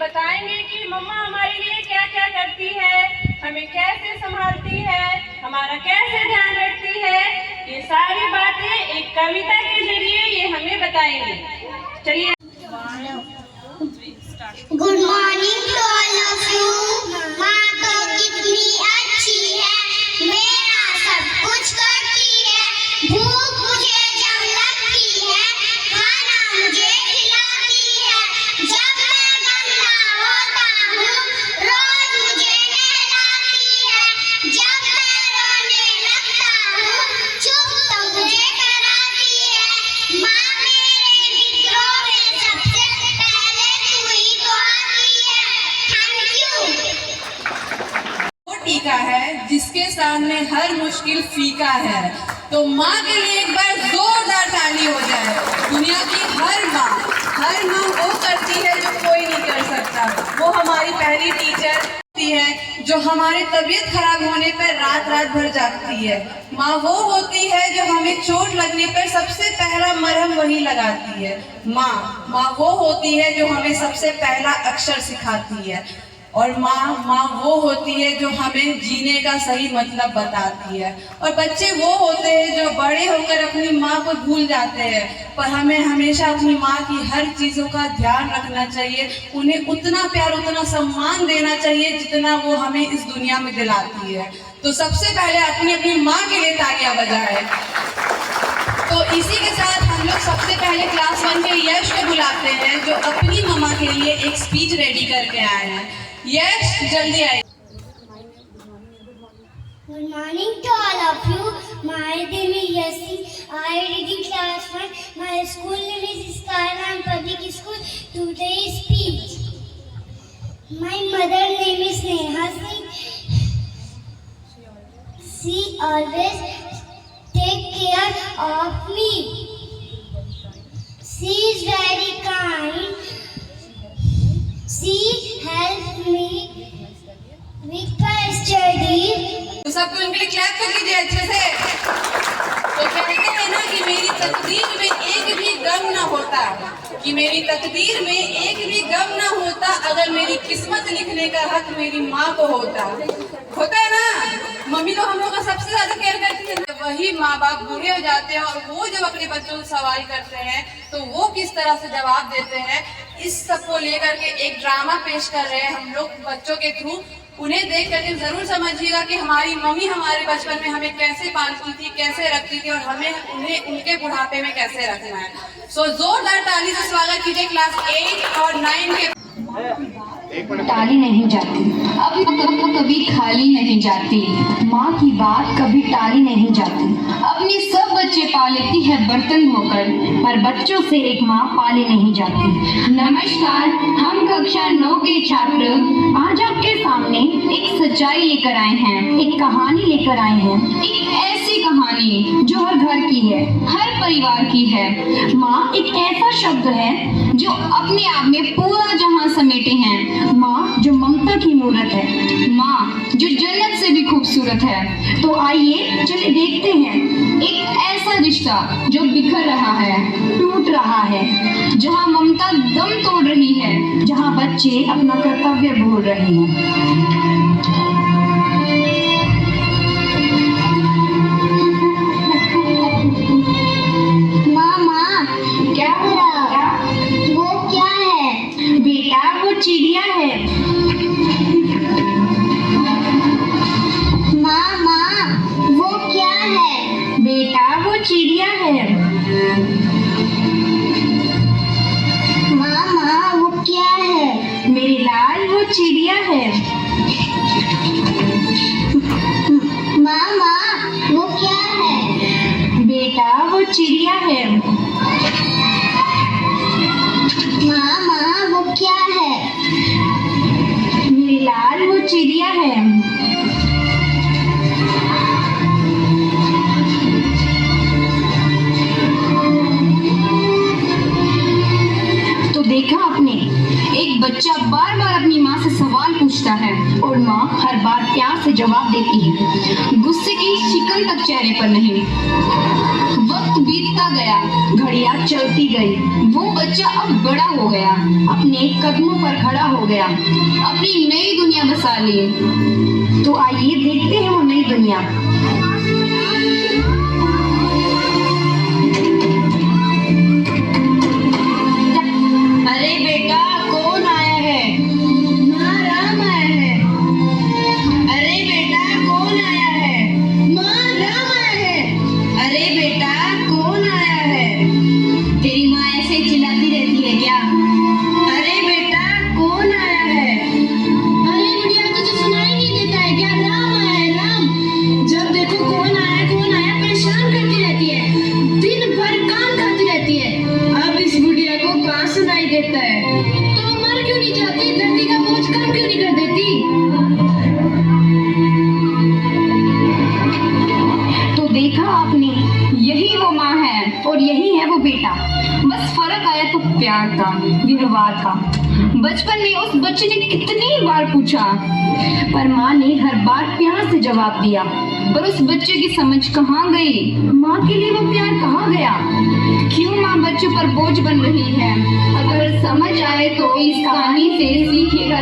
बताएंगे कि मम्मा हमारे लिए क्या क्या करती है, हमें कैसे संभालती है, हमारा कैसे ध्यान रखती है। ये सारी बातें एक कविता के जरिए ये हमें बताएंगे। चलिए। Good morning to all of you. माँ तो कितनी अच्छी है, मेरा सब कुछ करती है। भूख मुझे जब लगती है, खाना मुझे खिलाती है। जब मैं गंदा होता हूँ, रोज मुझे नहलाती है। जब मैं रोने लगता हूँ, चुप तो मुझे कराती है। माँ मेरे मित्रों में सबसे पहले तू ही तो आती है। Thank you. वो टीका है जिसके सामने हर मुश्किल फीका है। तो माँ के लिए एक बार जोरदार ताली हो जाए। दुनिया की हर माँ वो करती है जो कोई नहीं कर सकता। वो हमारी पहली टीचर होती है जो हमारे तबीयत खराब होने पर रात रात भर जागती है। माँ वो होती है जो हमें चोट लगने पर सबसे पहला मरहम वही लगाती है। माँ वो होती है जो हमें सबसे पहला अक्षर सिखाती है। और माँ वो होती है जो हमें जीने का सही मतलब बताती है। और बच्चे वो होते हैं जो बड़े होकर अपनी माँ को भूल जाते हैं, पर हमें हमेशा अपनी माँ की हर चीज़ों का ध्यान रखना चाहिए। उन्हें उतना प्यार, उतना सम्मान देना चाहिए जितना वो हमें इस दुनिया में दिलाती है। तो सबसे पहले अपनी माँ के लिए तालियां बजाएं। तो इसी के साथ हम लोग सबसे पहले क्लास 1 के यश को बुलाते हैं जो अपनी मम्मा के लिए एक स्पीच रेडी करके आए हैं। यश जल्दी आइए। Good morning to all of you. My name is Yasi. I read in class 1. My school name is Skyline Public School. Today's speech. My mother name is Neha Singh. She always take care of me. She is very kind. She helps me with my studies. तो सबको उनके लिए clap कर लीजिए अच्छे से। तो कहते हैं ना कि मेरी तकदीर में एक भी गम ना होता, कि मेरी तकदीर में एक भी गम ना होता अगर मेरी किस्मत लिखने का हक मेरी माँ को होता है ना। मम्मी तो हम लोग का सबसे ज्यादा केयर करती है। वही माँ बाप बूढ़े हो जाते हैं और वो जब अपने बच्चों से सवाल करते हैं तो वो किस तरह से जवाब देते हैं, इस सब को लेकर के एक ड्रामा पेश कर रहे हैं हम लोग बच्चों के थ्रू। उन्हें देख करके जरूर समझिएगा कि हमारी मम्मी हमारे बचपन में हमें कैसे पालती थी, कैसे रखती थी, और हमें उन्हें उनके बुढ़ापे में कैसे रखना है। सो जोरदार ताली से स्वागत कीजिए क्लास 8 और 9 के। टाली नहीं जाती, अब कभी खाली नहीं जाती। माँ की बात कभी टाली नहीं जाती। अपने सब बच्चे पालती है बर्तन धोकर, पर बच्चों से एक माँ पाली नहीं जाती। नमस्कार, हम कक्षा 9 के छात्र आज आपके सामने एक सच्चाई लेकर आए हैं, एक कहानी लेकर आए हैं। एक ऐसी कहानी जो हर घर की है, हर परिवार की है। माँ एक ऐसा शब्द है जो अपने आप में पूरा जहां समेटे हैं। माँ जो ममता की मूरत है, माँ जो जन्नत से भी खूबसूरत है। तो आइए चलिए देखते हैं एक ऐसा रिश्ता जो बिखर रहा है, टूट रहा है, जहाँ ममता दम तोड़ रही है, जहाँ बच्चे अपना कर्तव्य भूल रहे हैं। क्या हो रहा? वो क्या है? बेटा वो चिड़िया है। माँ वो क्या है? बेटा वो चिड़िया है। माँ वो क्या है? मेरे लाल वो चिड़िया है। माँ वो क्या है? बेटा वो चिड़िया है। माँ वो क्या है? मेरे लाल वो चिड़िया है। तो देखा आपने, एक बच्चा बार बार अपनी माँ से सवाल पूछता है और माँ हर बार प्यार से जवाब देती है, गुस्से की शिकन तक चेहरे पर नहीं। वक्त बीतता गया, घड़ियां चलती गई। वो बच्चा अब बड़ा हो गया, अपने कदमों पर खड़ा हो गया, अपनी नई दुनिया बसा ली। तो आइए देखते हैं वो नई दुनिया। अरे बेटा, कौन आया है? माँ, राम आया है। अरे बेटा, कौन आया है? माँ, राम आया है। अरे बेटा, कौन आया है? तेरी माँ ऐसे चिल्लाती रहती है क्या? अरे बेटा, कौन आया है? अरे बुढ़िया, तुझे सुनाई नहीं देता है क्या? राम आया है, राम। जब देखो कौन आया परेशान करती रहती है, दिन भर कान खाती रहती है। अब इस बुढ़िया को कहाँ सुनाई देता है? तो मर क्यों नहीं जाती? धरती का बोझ कम क्यों नहीं कर देती? तो देखा आपने, यही वो माँ है और यही है वो बेटा। बस फर्क आया तो प्यार का, व्यवहार का। बचपन में उस बच्चे ने कितनी बार पूछा, पर माँ ने हर बार प्यार से जवाब दिया। पर उस बच्चे की समझ कहाँ गई? माँ के लिए वो प्यार कहाँ गया? क्यों माँ बच्चों पर बोझ बन रही है? अगर समझ आए तो इस कहानी से सीखिएगा।